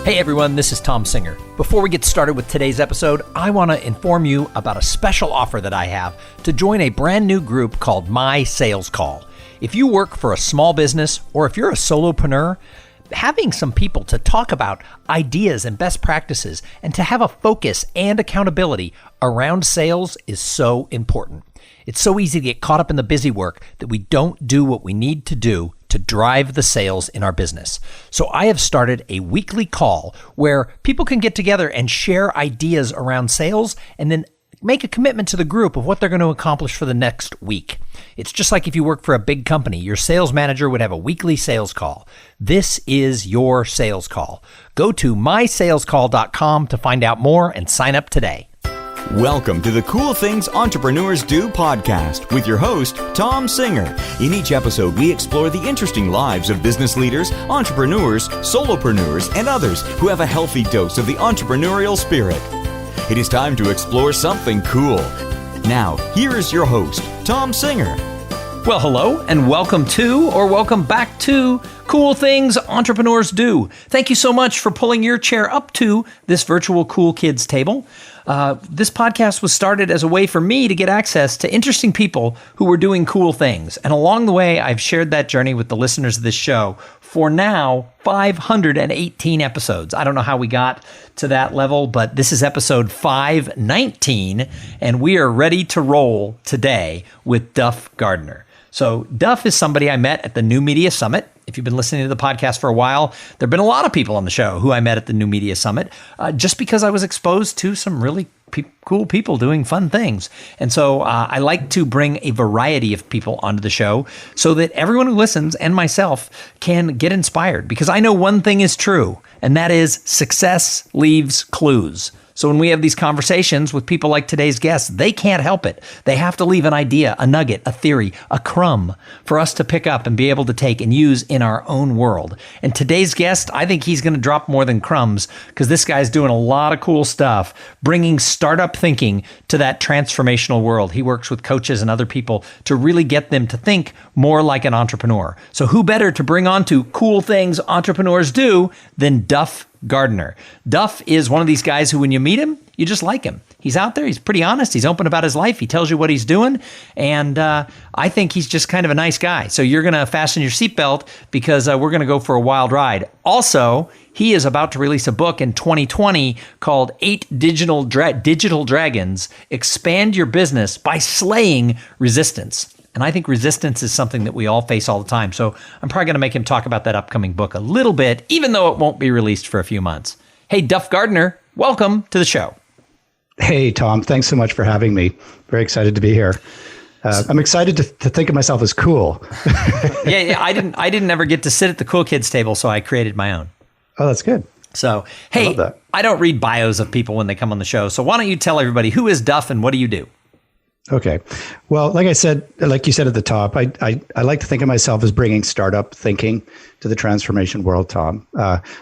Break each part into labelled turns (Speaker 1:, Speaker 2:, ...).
Speaker 1: Hey everyone, this is Tom Singer. Before we get started with today's episode, I want to inform you about a special offer that I have to join a brand new group called My Sales Call. If you work for a small business or if you're a solopreneur, having some people to talk about ideas and best practices and to have a focus and accountability around sales is so important. It's so easy to get caught up in the busy work that we don't do what we need to do to drive the sales in our business. So I have started a weekly call where people can get together and share ideas around sales and then make a commitment to the group of what they're going to accomplish for the next week. It's just like if you work for a big company, your sales manager would have a weekly sales call. This is your sales call. Go to mysalescall.com to find out more and sign up today.
Speaker 2: Welcome to the Cool Things Entrepreneurs Do podcast with your host, Tom Singer. In each episode, we explore the interesting lives of business leaders, entrepreneurs, solopreneurs, and others who have a healthy dose of the entrepreneurial spirit. It is time to explore something cool. Now, here is your host, Tom Singer.
Speaker 1: Well, hello, and welcome to, or welcome back to, Cool Things Entrepreneurs Do. Thank you so much for pulling your chair up to this virtual Cool Kids table. This podcast was started as a way for me to get access to interesting people who were doing cool things. And along the way, I've shared that journey with the listeners of this show for now 518 episodes. I don't know how we got to that level, but this is episode 519, and we are ready to roll today with Duff Gardner. So Duff is somebody I met at the New Media Summit. If you've been listening to the podcast for a while, there have been a lot of people on the show who I met at the New Media Summit just because I was exposed to some really cool people doing fun things. And so I like to bring a variety of people onto the show so that everyone who listens and myself can get inspired. Because I know one thing is true, and that is success leaves clues. So when we have these conversations with people like today's guests, they can't help it. They have to leave an idea, a nugget, a theory, a crumb for us to pick up and be able to take and use in our own world. And today's guest, I think he's going to drop more than crumbs because this guy's doing a lot of cool stuff, bringing startup thinking to that transformational world. He works with coaches and other people to really get them to think more like an entrepreneur. So who better to bring on to Cool Things Entrepreneurs Do than Duff Gardner. Duff is one of these guys who, when you meet him, you just like him. He's out there. He's pretty honest. He's open about his life. He tells you what he's doing. And I think he's just kind of a nice guy. So you're going to fasten your seatbelt because we're going to go for a wild ride. Also, he is about to release a book in 2020 called 8 Digital Dragons, Expand Your Business by Slaying Resistance. And I think resistance is something that we all face all the time. So I'm probably going to make him talk about that upcoming book a little bit, even though it won't be released for a few months. Hey, Duff Gardner, welcome to the show.
Speaker 3: Hey, Tom. Thanks so much for having me. Very excited to be here. I'm excited to think of myself as cool.
Speaker 1: Yeah. I didn't ever get to sit at the cool kids table, so I created my own.
Speaker 3: Oh, that's good.
Speaker 1: So, hey, I don't read bios of people when they come on the show. So why don't you tell everybody, who is Duff and what do you do?
Speaker 3: Okay. Well, like you said at the top, I like to think of myself as bringing startup thinking to the transformation world, Tom.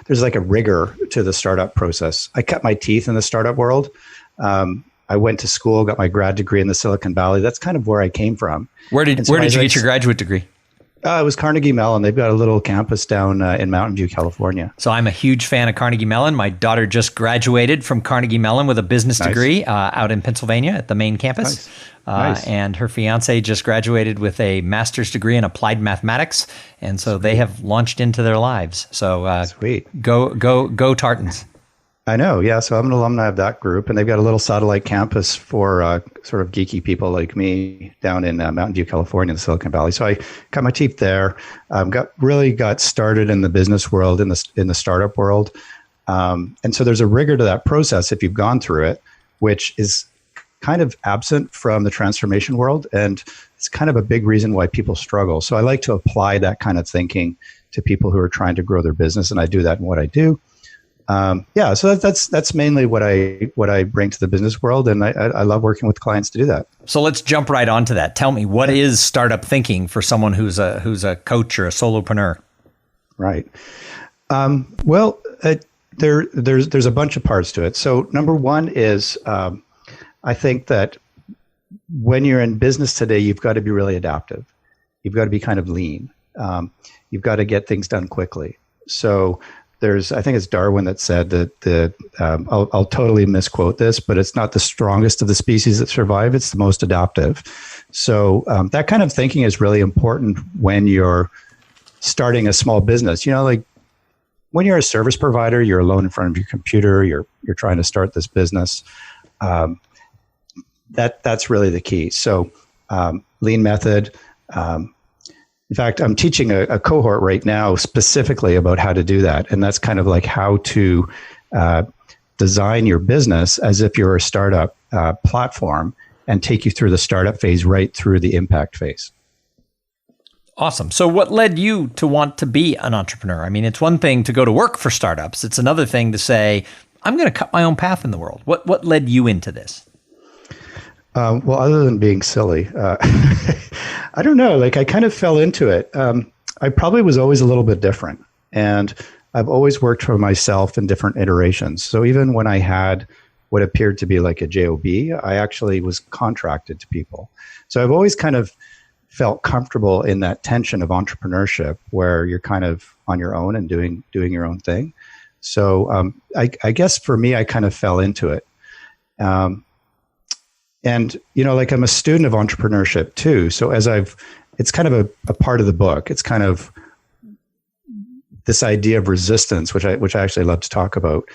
Speaker 3: There's like a rigor to the startup process. I cut my teeth in the startup world. I went to school, got my grad degree in the Silicon Valley. That's kind of where I came from.
Speaker 1: Where did you get your graduate degree?
Speaker 3: It was Carnegie Mellon. They've got a little campus down in Mountain View, California.
Speaker 1: So I'm a huge fan of Carnegie Mellon. My daughter just graduated from Carnegie Mellon with a business degree out in Pennsylvania at the main campus. Nice. And her fiance just graduated with a master's degree in applied mathematics. And so they have launched into their lives. So
Speaker 3: sweet.
Speaker 1: Go Tartans.
Speaker 3: I know. Yeah. So I'm an alumni of that group, and they've got a little satellite campus for sort of geeky people like me down in Mountain View, California, in the Silicon Valley. So I cut my teeth there. Got started in the business world, in the startup world, and so there's a rigor to that process if you've gone through it, which is kind of absent from the transformation world, and it's kind of a big reason why people struggle. So I like to apply that kind of thinking to people who are trying to grow their business, and I do that in what I do. So that's mainly what I bring to the business world, and I love working with clients to do that.
Speaker 1: So let's jump right onto that. Tell me, what is startup thinking for someone who's a coach or a solopreneur?
Speaker 3: Right. There's a bunch of parts to it. So number one is I think that when you're in business today, you've got to be really adaptive. You've got to be kind of lean. You've got to get things done quickly. So I think it's Darwin that said that I'll totally misquote this, but it's not the strongest of the species that survive. It's the most adaptive. So that kind of thinking is really important when you're starting a small business. Like when you're a service provider, you're alone in front of your computer, you're trying to start this business. That's really the key. So lean method. In fact, I'm teaching a cohort right now specifically about how to do that. And that's kind of like how to design your business as if you're a startup platform and take you through the startup phase right through the impact phase.
Speaker 1: Awesome. So what led you to want to be an entrepreneur? I mean, it's one thing to go to work for startups. It's another thing to say, I'm going to cut my own path in the world. What led you into this?
Speaker 3: Well, other than being silly, I don't know. Like I kind of fell into it. I probably was always a little bit different, and I've always worked for myself in different iterations. So even when I had what appeared to be like a job, I actually was contracted to people. So I've always kind of felt comfortable in that tension of entrepreneurship where you're kind of on your own and doing your own thing. So I guess for me, I kind of fell into it. And, like I'm a student of entrepreneurship too. So it's kind of a part of the book. It's kind of this idea of resistance, which I actually love to talk about,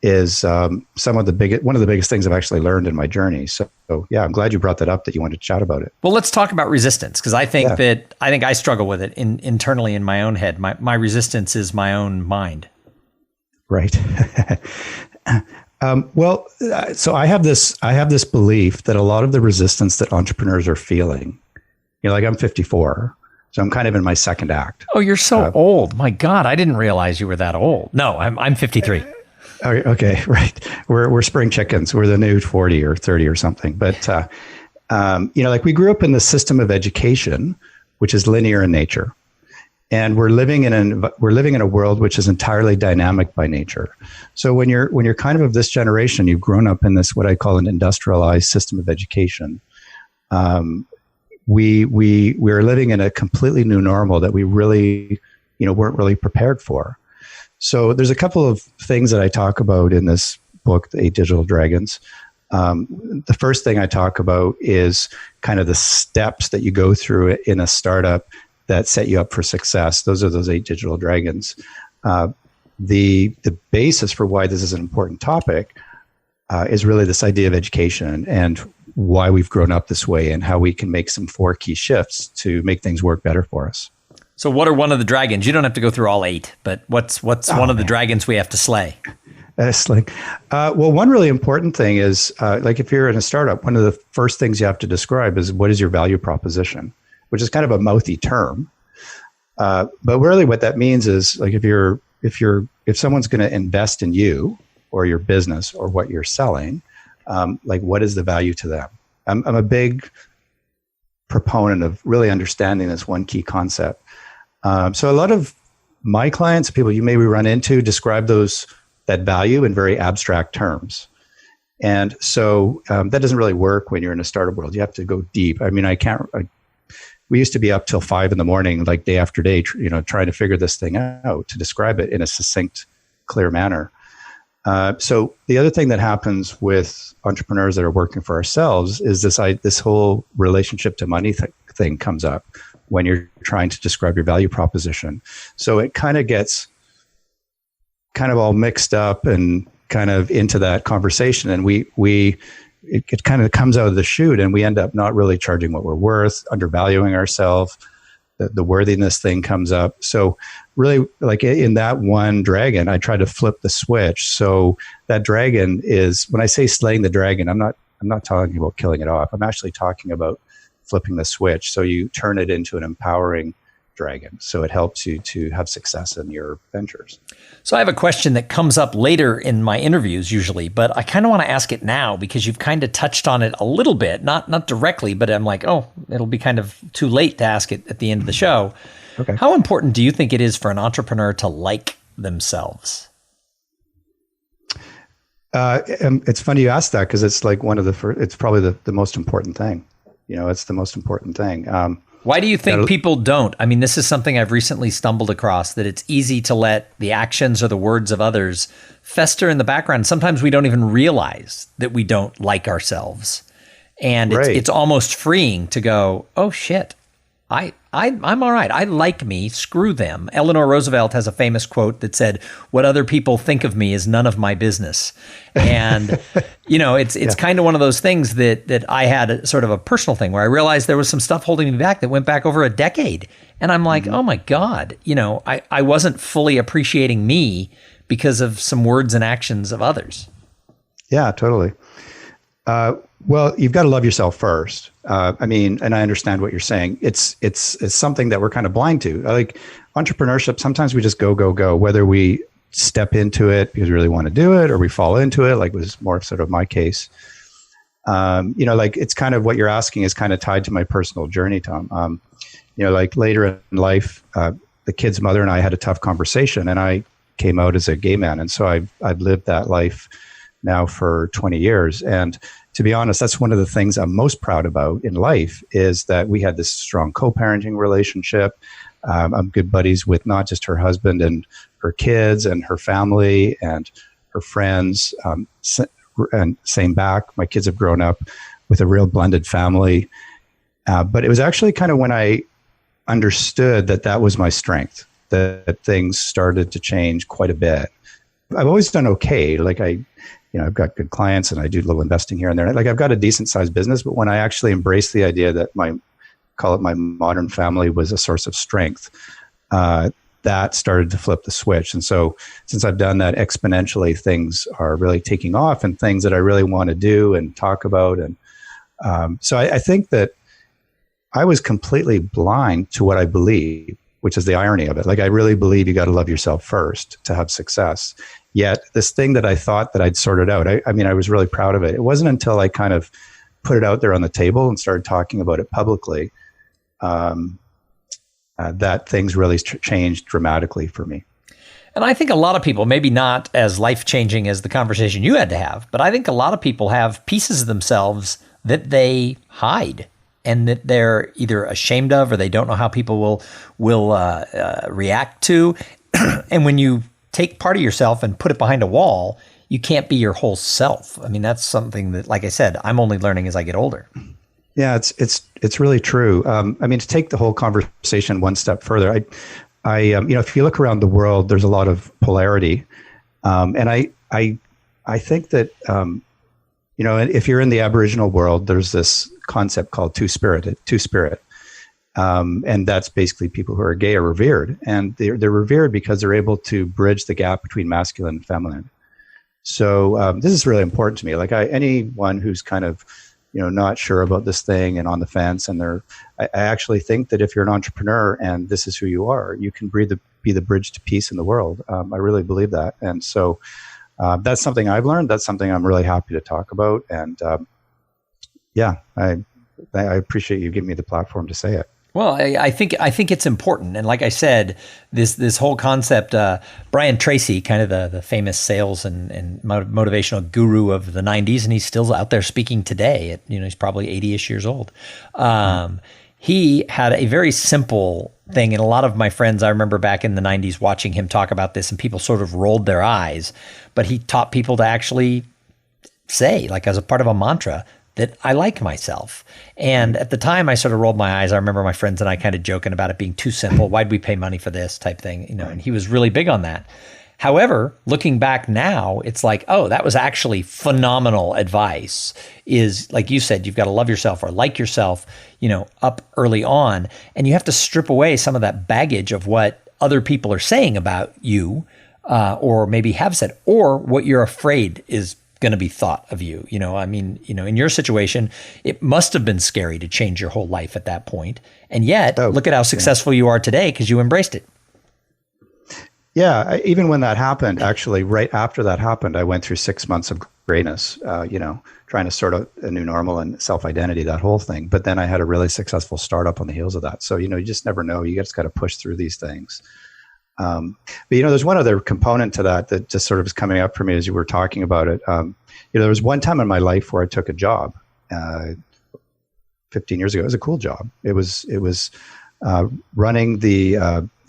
Speaker 3: is one of the biggest things I've actually learned in my journey. So yeah, I'm glad you brought that up, that you wanted to chat about it.
Speaker 1: Well, let's talk about resistance, because I think I struggle with it internally in my own head. My resistance is my own mind.
Speaker 3: Right. So I have this belief that a lot of the resistance that entrepreneurs are feeling, like I'm 54, so I'm kind of in my second act.
Speaker 1: Oh, you're so old. My God, I didn't realize you were that old. No, I'm 53.
Speaker 3: Okay, right. We're spring chickens. We're the new 40 or 30 or something. But like we grew up in the system of education, which is linear in nature. And we're living in a world which is entirely dynamic by nature. So when you're kind of this generation, you've grown up in this what I call an industrialized system of education. We're living in a completely new normal that we really, weren't really prepared for. So there's a couple of things that I talk about in this book, The 8 Digital Dragons. The first thing I talk about is kind of the steps that you go through in a startup that set you up for success. Those are those 8 digital dragons. The basis for why this is an important topic is really this idea of education and why we've grown up this way and how we can make some 4 key shifts to make things work better for us.
Speaker 1: So what are one of the dragons? You don't have to go through all 8, but what's one of the dragons we have to slay?
Speaker 3: Well, one really important thing is, like if you're in a startup, one of the first things you have to describe is what is your value proposition, which is kind of a mouthy term. But really what that means is like if someone's going to invest in you or your business or what you're selling, like what is the value to them? I'm a big proponent of really understanding this one key concept. So a lot of my clients, people you maybe run into, describe that value in very abstract terms. And so that doesn't really work when you're in a startup world. You have to go deep. I mean, we used to be up till 5 a.m, like day after day, trying to figure this thing out to describe it in a succinct, clear manner. So the other thing that happens with entrepreneurs that are working for ourselves is this whole relationship to money thing comes up when you're trying to describe your value proposition. So it kind of gets kind of all mixed up and kind of into that conversation. And it kind of comes out of the chute and we end up not really charging what we're worth, undervaluing ourselves. The worthiness thing comes up. So really like in that one dragon, I try to flip the switch. So that dragon is, when I say slaying the dragon, I'm not talking about killing it off. I'm actually talking about flipping the switch. So you turn it into an empowering dragon. So it helps you to have success in your ventures.
Speaker 1: So I have a question that comes up later in my interviews usually, but I kind of want to ask it now because you've kind of touched on it a little bit, not directly, but I'm like, oh, it'll be kind of too late to ask it at the end of the show.
Speaker 3: Okay.
Speaker 1: How important do you think it is for an entrepreneur to like themselves?
Speaker 3: It's funny you asked that because it's like one of the first, it's probably the most important thing. It's the most important thing.
Speaker 1: Why do you think people don't? I mean, this is something I've recently stumbled across, that it's easy to let the actions or the words of others fester in the background. Sometimes we don't even realize that we don't like ourselves. And it's almost freeing to go, oh shit, I'm all right. I like me. Screw them. Eleanor Roosevelt has a famous quote that said, "What other people think of me is none of my business." And it's kind of one of those things that I had a sort of a personal thing where I realized there was some stuff holding me back that went back over a decade. And I'm like, oh my God, I wasn't fully appreciating me because of some words and actions of others.
Speaker 3: Yeah, totally. Well, you've got to love yourself first. And I understand what you're saying. It's something that we're kind of blind to. Like entrepreneurship, sometimes we just go, whether we step into it because we really want to do it or we fall into it, like was more sort of my case. Like it's kind of what you're asking is kind of tied to my personal journey, Tom. Like later in life, the kid's mother and I had a tough conversation and I came out as a gay man. And so I've lived that life now for 20 years. And to be honest, that's one of the things I'm most proud about in life is that we had this strong co-parenting relationship. I'm good buddies with not just her husband and her kids and her family and her friends. And same back, my kids have grown up with a real blended family. But it was actually kind of when I understood that was my strength, that things started to change quite a bit. I've always done okay. Like I've got good clients and I do a little investing here and there. Like I've got a decent sized business, but when I actually embraced the idea that my modern family was a source of strength, that started to flip the switch. And so since I've done that exponentially, things are really taking off and things that I really want to do and talk about. And so I think that I was completely blind to what I believe, which is the irony of it. Like I really believe you got to love yourself first to have success. Yet this thing that I thought that I'd sorted out, I was really proud of it. It wasn't until I kind of put it out there on the table and started talking about it publicly that things really changed dramatically for me.
Speaker 1: And I think a lot of people, maybe not as life-changing as the conversation you had to have, but I think a lot of people have pieces of themselves that they hide and that they're either ashamed of or they don't know how people will react to. And when you take part of yourself and put it behind a wall, you can't be your whole self. I mean, that's something that, like I said, I'm only learning as I get older.
Speaker 3: Yeah, it's really true. To take the whole conversation one step further, if you look around the world, there's a lot of polarity, and I think that if you're in the Aboriginal world, there's this concept called two-spirit. And that's basically people who are gay are revered, and they're revered because they're able to bridge the gap between masculine and feminine. So this is really important to me. Like anyone who's kind of not sure about this thing and on the fence, and I actually think that if you're an entrepreneur and this is who you are, you can be the bridge to peace in the world. I really believe that, and so that's something I've learned. That's something I'm really happy to talk about, and I appreciate you giving me the platform to say it.
Speaker 1: Well, I think it's important, and like I said, this whole concept. Brian Tracy, kind of the famous sales and motivational guru of the '90s, and he's still out there speaking today. He's probably 80-ish years old. He had a very simple thing, and a lot of my friends, I remember back in the '90s watching him talk about this, and people sort of rolled their eyes. But he taught people to actually say, like as a part of a mantra, that I like myself. And at the time I sort of rolled my eyes. I remember my friends and I kind of joking about it being too simple. Why'd we pay money for this type thing? And he was really big on that. However, looking back now, it's like, oh, that was actually phenomenal advice. Is like you said, you've got to love yourself or like yourself, up early on. And you have to strip away some of that baggage of what other people are saying about you, or maybe have said, or what you're afraid is going to be thought of you. In your situation, it must have been scary to change your whole life at that point. And yet, look at how successful you are today because you embraced it.
Speaker 3: Yeah. Even when that happened, actually, right after that happened, I went through 6 months of grayness, trying to sort out a new normal and self-identity, that whole thing. But then I had a really successful startup on the heels of that. So, you just never know. You just got to push through these things. But there's one other component to that just sort of is coming up for me as you were talking about it. There was one time in my life where I took a job, 15 years ago. It was a cool job. It was running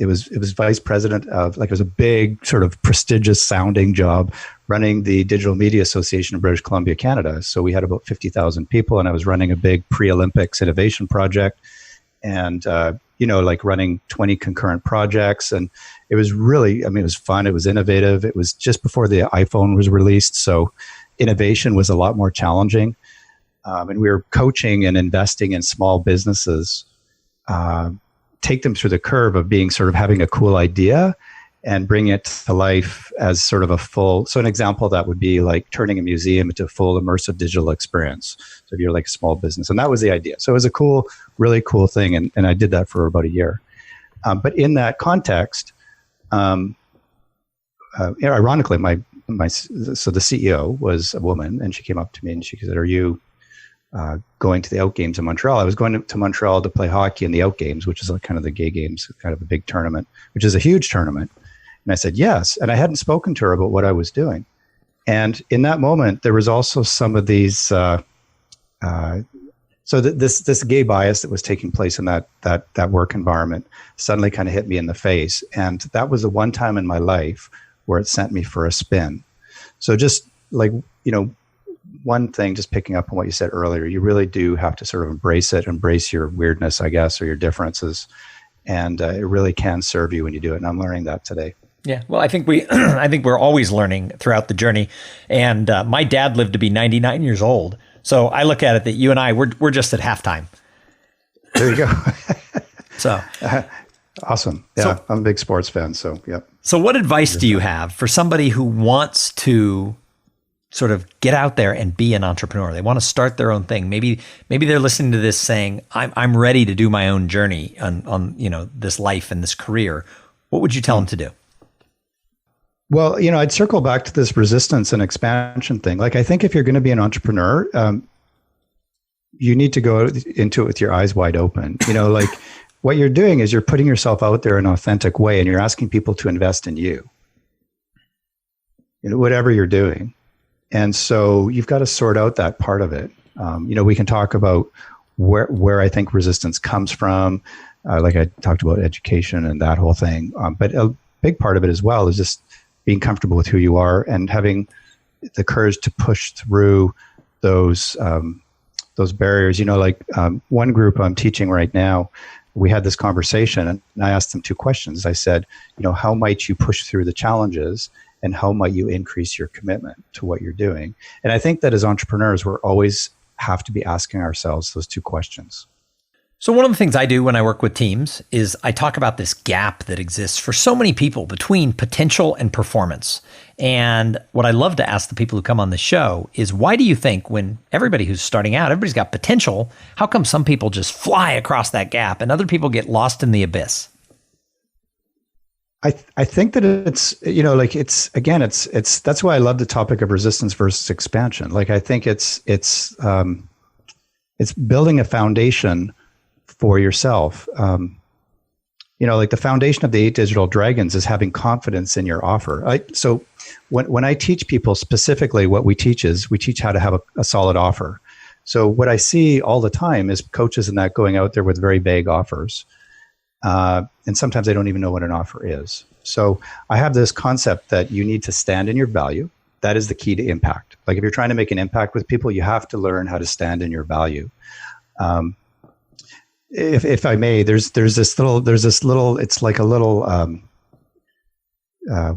Speaker 3: it was vice president of, like, it was a big sort of prestigious sounding job, running the Digital Media Association of British Columbia, Canada. So we had about 50,000 people, and I was running a big pre-Olympics innovation project, and like running 20 concurrent projects. And it was really, it was fun. It was innovative. It was just before the iPhone was released, so innovation was a lot more challenging. And we were coaching and investing in small businesses, take them through the curve of being sort of having a cool idea and bring it to life as sort of a full. So an example of that would be like turning a museum into a full immersive digital experience. So if you're like a small business, and that was the idea. So it was a cool, really cool thing. And I did that for about a year. But in that context, ironically, so the CEO was a woman, and she came up to me and she said, "Are you going to the Out Games in Montreal?" I was going to Montreal to play hockey in the Out Games, which is like kind of the gay games, kind of a big tournament, which is a huge tournament. And I said, yes. And I hadn't spoken to her about what I was doing. And in that moment, there was also some of these, this gay bias that was taking place in that work environment suddenly kind of hit me in the face. And that was the one time in my life where it sent me for a spin. So just like, one thing, just picking up on what you said earlier, you really do have to sort of embrace your weirdness, I guess, or your differences. And it really can serve you when you do it. And I'm learning that today.
Speaker 1: Yeah. Well, I think we're always learning throughout the journey. And my dad lived to be 99 years old. So I look at it that you and I, we're just at halftime.
Speaker 3: There you go.
Speaker 1: So
Speaker 3: awesome. Yeah. I'm a big sports fan. So, yep.
Speaker 1: So what advice do you have for somebody who wants to sort of get out there and be an entrepreneur? They want to start their own thing. Maybe they're listening to this saying, I'm ready to do my own journey on this life and this career. What would you tell them to do?
Speaker 3: Well, I'd circle back to this resistance and expansion thing. Like, I think if you're going to be an entrepreneur, you need to go into it with your eyes wide open. Like what you're doing is you're putting yourself out there in an authentic way, and you're asking people to invest in you, whatever you're doing. And so you've got to sort out that part of it. We can talk about where I think resistance comes from. Like I talked about education and that whole thing. But a big part of it as well is just being comfortable with who you are and having the courage to push through those barriers. One group I'm teaching right now, we had this conversation, and I asked them two questions. I said, how might you push through the challenges, and how might you increase your commitment to what you're doing? And I think that as entrepreneurs, we're always have to be asking ourselves those two questions.
Speaker 1: So one of the things I do when I work with teams is I talk about this gap that exists for so many people between potential and performance. And what I love to ask the people who come on the show is, why do you think when everybody who's starting out, everybody's got potential, how come some people just fly across that gap and other people get lost in the abyss?
Speaker 3: I think that it's that's why I love the topic of resistance versus expansion. Like, I think it's building a foundation for yourself. Like the foundation of the 8 Digital Dragons is having confidence in your offer. So when I teach people specifically, what we teach how to have a solid offer. So what I see all the time is coaches and that going out there with very vague offers. And sometimes they don't even know what an offer is. So I have this concept that you need to stand in your value. That is the key to impact. Like, if you're trying to make an impact with people, you have to learn how to stand in your value. If I may, there's this little, it's like a little, what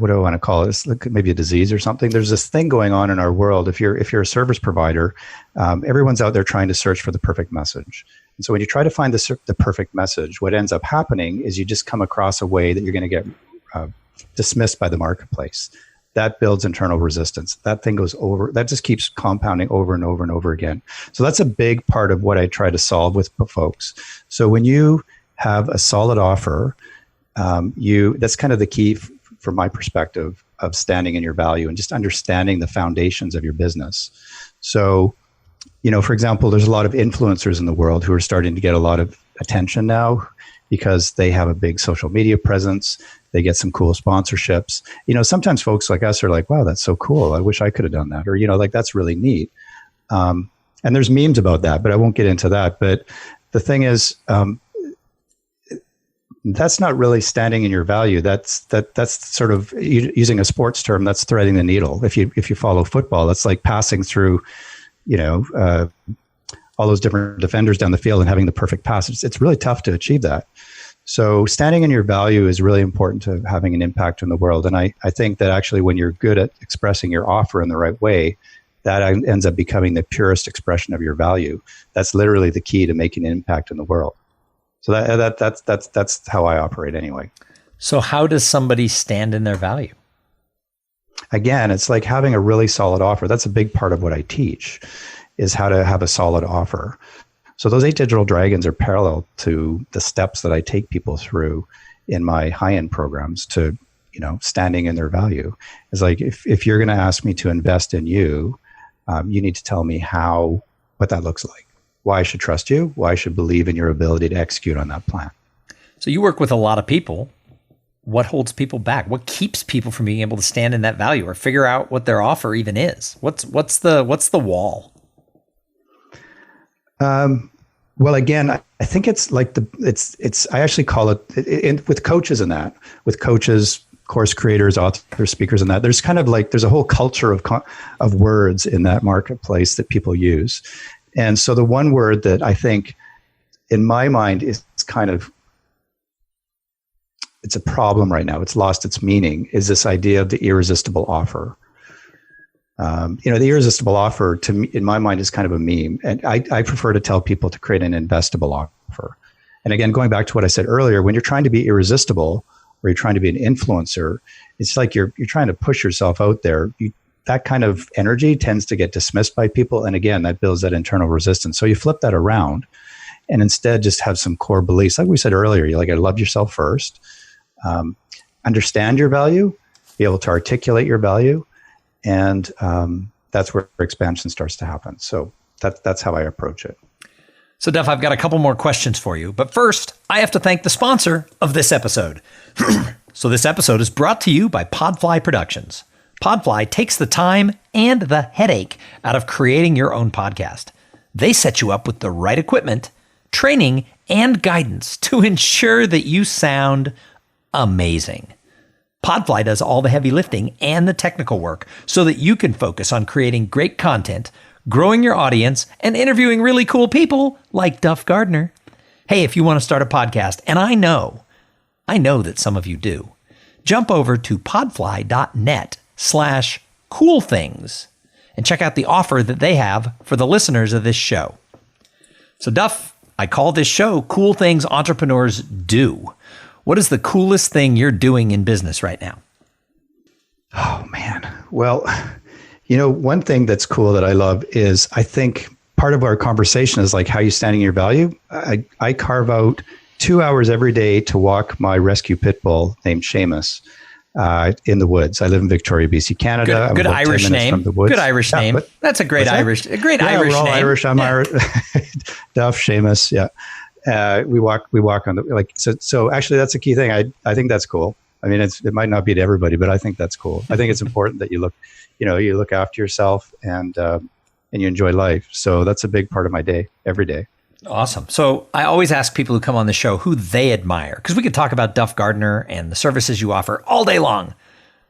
Speaker 3: do I want to call it? It's like maybe a disease or something. There's this thing going on in our world. If you're a service provider, everyone's out there trying to search for the perfect message. And so when you try to find the perfect message, what ends up happening is you just come across a way that you're going to get dismissed by the marketplace. That builds internal resistance. That thing goes over. That just keeps compounding over and over and over again. So that's a big part of what I try to solve with folks. So when you have a solid offer, that's kind of the key from my perspective of standing in your value and just understanding the foundations of your business. So, for example, there's a lot of influencers in the world who are starting to get a lot of attention now because they have a big social media presence. They get some cool sponsorships. Sometimes folks like us are like, wow, that's so cool. I wish I could have done that. Or, that's really neat. And there's memes about that, but I won't get into that. But the thing is, that's not really standing in your value. That's sort of, using a sports term, that's threading the needle. If you follow football, that's like passing through, all those different defenders down the field and having the perfect pass. It's really tough to achieve that. So standing in your value is really important to having an impact in the world. And I think that actually when you're good at expressing your offer in the right way, that ends up becoming the purest expression of your value. That's literally the key to making an impact in the world. So that's how I operate anyway.
Speaker 1: So how does somebody stand in their value?
Speaker 3: Again, it's like having a really solid offer. That's a big part of what I teach, is how to have a solid offer. So those 8 digital dragons are parallel to the steps that I take people through in my high-end programs to, standing in their value. It's like, if you're going to ask me to invest in you, you need to tell me what that looks like. Why I should trust you, why I should believe in your ability to execute on that plan.
Speaker 1: So you work with a lot of people. What holds people back? What keeps people from being able to stand in that value or figure out what their offer even is? What's the wall?
Speaker 3: Well, again, I think it's like I actually call it with coaches and that, with coaches, course creators, authors, speakers, and that. There's kind of like, there's a whole culture of words in that marketplace that people use. And so the one word that I think in my mind is kind of, it's a problem right now, it's lost its meaning, is this idea of the irresistible offer. The irresistible offer to me, in my mind, is kind of a meme. And I prefer to tell people to create an investable offer. And again, going back to what I said earlier, when you're trying to be irresistible or you're trying to be an influencer, it's like you're trying to push yourself out there. That kind of energy tends to get dismissed by people. And again, that builds that internal resistance. So you flip that around and instead just have some core beliefs. Like we said earlier, you're like, I love yourself first. Understand your value, be able to articulate your value. And that's where expansion starts to happen. So that's how I approach it.
Speaker 1: So Duff, I've got a couple more questions for you. But first, I have to thank the sponsor of this episode. So this episode is brought to you by PodFly Productions. PodFly takes the time and the headache out of creating your own podcast. They set you up with the right equipment, training, and guidance to ensure that you sound amazing. PodFly does all the heavy lifting and the technical work so that you can focus on creating great content, growing your audience, and interviewing really cool people like Duff Gardner. Hey, if you want to start a podcast, and I know that some of you do, jump over to podfly.net/coolthings and check out the offer that they have for the listeners of this show. So Duff, I call this show Cool Things Entrepreneurs Do. What is the coolest thing you're doing in business right now?
Speaker 3: Oh, man. Well, one thing that's cool that I love is, I think part of our conversation is like how you standing your value. I carve out 2 hours every day to walk my rescue pit bull named Seamus in the woods. I live in Victoria, BC, Canada.
Speaker 1: Good Irish name. Good Irish name. That's a great Irish. A great Irish
Speaker 3: we're all
Speaker 1: name.
Speaker 3: Irish. I'm Irish. Duff, Seamus. Yeah. We walk on the So actually, that's a key thing. I think that's cool. I mean, it might not be to everybody, but I think that's cool. I think it's important that you look after yourself and you enjoy life. So that's a big part of my day, every day.
Speaker 1: Awesome. So I always ask people who come on the show who they admire, because we could talk about Duff Gardner and the services you offer all day long.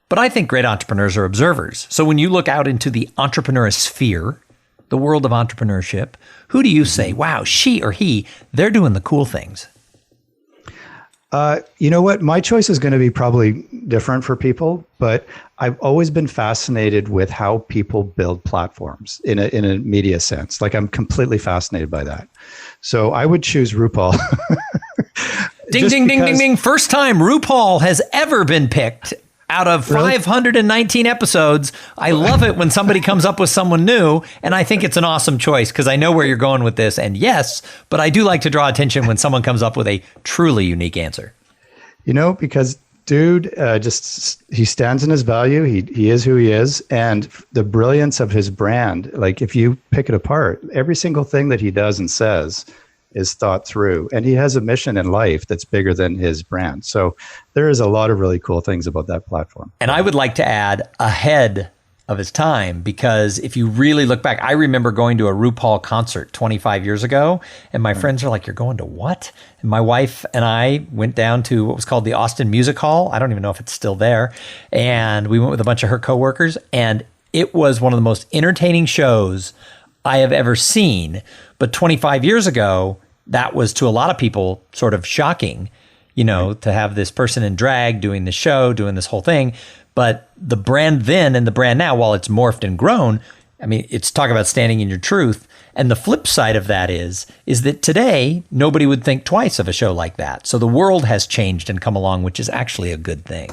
Speaker 1: But I think great entrepreneurs are observers. So when you look out into the entrepreneur sphere, the world of entrepreneurship, who do you say, wow, she or he, they're doing the cool things?
Speaker 3: You know what? My choice is going to be probably different for people, but I've always been fascinated with how people build platforms in a media sense. Like, I'm completely fascinated by that. So I would choose RuPaul.
Speaker 1: Ding, ding, ding, ding, ding. First time RuPaul has ever been picked out of 519 episodes. I love it when somebody comes up with someone new, and I think it's an awesome choice because I know where you're going with this. And yes, but I do like to draw attention when someone comes up with a truly unique answer.
Speaker 3: Because dude, he stands in his value. He is who he is, and the brilliance of his brand. Like, if you pick it apart, every single thing that he does and says is thought through, and he has a mission in life that's bigger than his brand. So there is a lot of really cool things about that platform.
Speaker 1: And I would like to add, ahead of his time, because if you really look back, I remember going to a RuPaul concert 25 years ago, and my friends are like, "You're going to what?" And my wife and I went down to what was called the Austin Music Hall. I don't even know if it's still there. And we went with a bunch of her coworkers, and it was one of the most entertaining shows I have ever seen. But 25 years ago, that was to a lot of people sort of shocking, to have this person in drag doing the show, doing this whole thing. But the brand then and the brand now, while it's morphed and grown, I mean, it's talk about standing in your truth. And the flip side of that is that today, nobody would think twice of a show like that. So the world has changed and come along, which is actually a good thing.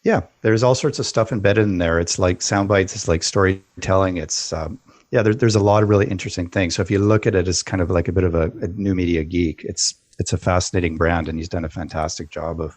Speaker 3: Yeah, there's all sorts of stuff embedded in there. It's like sound bites, it's like storytelling. It's, there's a lot of really interesting things. So if you look at it as kind of like a bit of a new media geek, it's a fascinating brand, and he's done a fantastic job of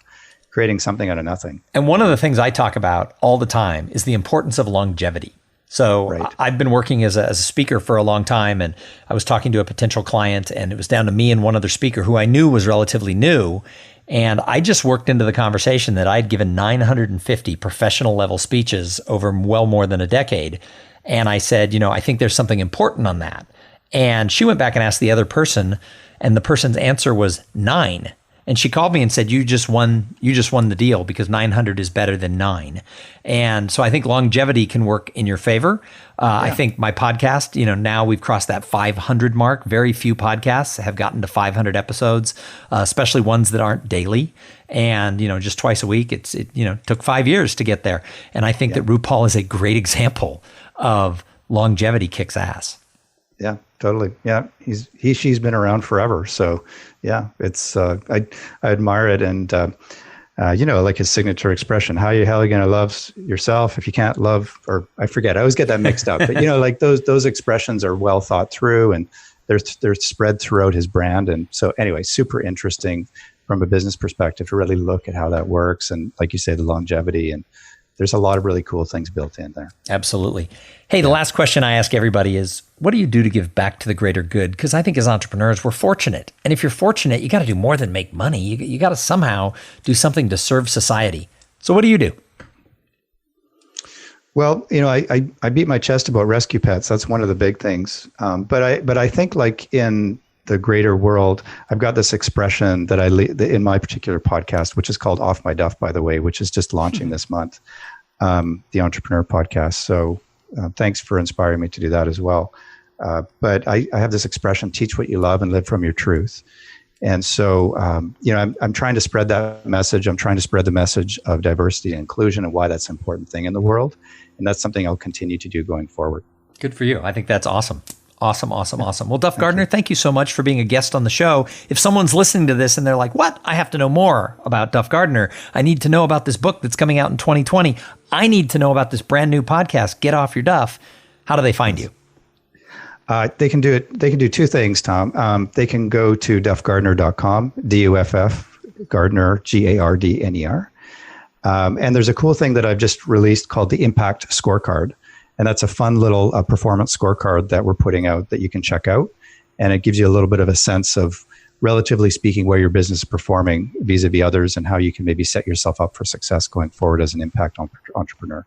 Speaker 3: creating something out of nothing.
Speaker 1: And one of the things I talk about all the time is the importance of longevity. So right. I've been working as a speaker for a long time, and I was talking to a potential client, and it was down to me and one other speaker who I knew was relatively new. And I just worked into the conversation that I'd given 950 professional level speeches over well more than a decade. And I said, I think there's something important on that. And she went back and asked the other person, and the person's answer was 9. And she called me and said, you just won the deal, because 900 is better than 9. And so I think longevity can work in your favor. I think my podcast, now we've crossed that 500 mark. Very few podcasts have gotten to 500 episodes, especially ones that aren't daily. And, just twice a week. It took 5 years to get there. And I think that RuPaul is a great example of longevity kicks ass.
Speaker 3: Yeah, totally. Yeah, she's been around forever. So, yeah, it's I admire it, and like his signature expression: "How the hell are you gonna love yourself if you can't love?" Or I forget. I always get that mixed up. But like those expressions are well thought through, and they're spread throughout his brand. And so, anyway, super interesting from a business perspective to really look at how that works, and like you say, the longevity, and there's a lot of really cool things built in there. Absolutely.
Speaker 1: Hey, the last question I ask everybody is, what do you do to give back to the greater good? Because I think as entrepreneurs, we're fortunate. And if you're fortunate, you got to do more than make money. You got to somehow do something to serve society. So what do you do?
Speaker 3: Well, I beat my chest about rescue pets. That's one of the big things. But I think like in the greater world, I've got this expression that in my particular podcast, which is called Off My Duff, by the way, which is just launching this month, the Entrepreneur Podcast. So thanks for inspiring me to do that as well. But I have this expression: teach what you love and live from your truth. And so, I'm trying to spread that message. I'm trying to spread the message of diversity and inclusion and why that's an important thing in the world. And that's something I'll continue to do going forward.
Speaker 1: Good for you. I think that's awesome. Awesome. Well, Duff Gardner, thank you so much for being a guest on the show. If someone's listening to this and they're like, what? I have to know more about Duff Gardner. I need to know about this book that's coming out in 2020. I need to know about this brand new podcast, Get Off Your Duff. How do they find you?
Speaker 3: They can do two things, Tom. They can go to duffgardner.com, DUFF, Gardner, Gardner. And there's a cool thing that I've just released called the Impact Scorecard. And that's a fun little performance scorecard that we're putting out that you can check out. And it gives you a little bit of a sense of, relatively speaking, where your business is performing vis-a-vis others and how you can maybe set yourself up for success going forward as an impact entrepreneur.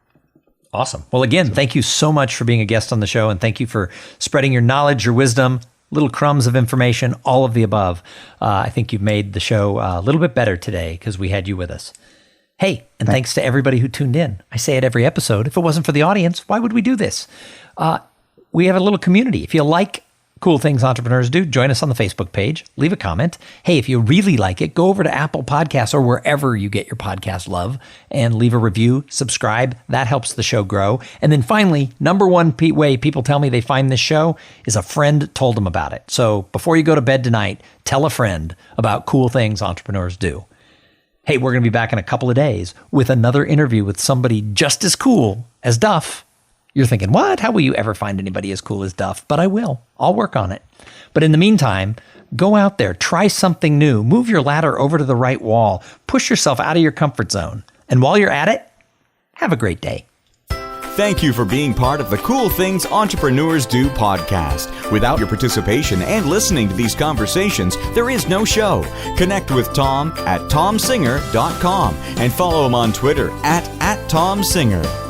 Speaker 1: Awesome. Well, again, thank you so much for being a guest on the show. And thank you for spreading your knowledge, your wisdom, little crumbs of information, all of the above. I think you've made the show a little bit better today because we had you with us. Hey, and thanks to everybody who tuned in. I say it every episode. If it wasn't for the audience, why would we do this? We have a little community. If you like Cool Things Entrepreneurs Do, join us on the Facebook page. Leave a comment. Hey, if you really like it, go over to Apple Podcasts or wherever you get your podcast love and leave a review, subscribe. That helps the show grow. And then finally, number one way people tell me they find this show is a friend told them about it. So before you go to bed tonight, tell a friend about Cool Things Entrepreneurs Do. Hey, we're going to be back in a couple of days with another interview with somebody just as cool as Duff. You're thinking, what? How will you ever find anybody as cool as Duff? But I will. I'll work on it. But in the meantime, go out there, try something new, move your ladder over to the right wall, push yourself out of your comfort zone. And while you're at it, have a great day.
Speaker 2: Thank you for being part of the Cool Things Entrepreneurs Do podcast. Without your participation and listening to these conversations, there is no show. Connect with Tom at tomsinger.com and follow him on Twitter at tomsinger.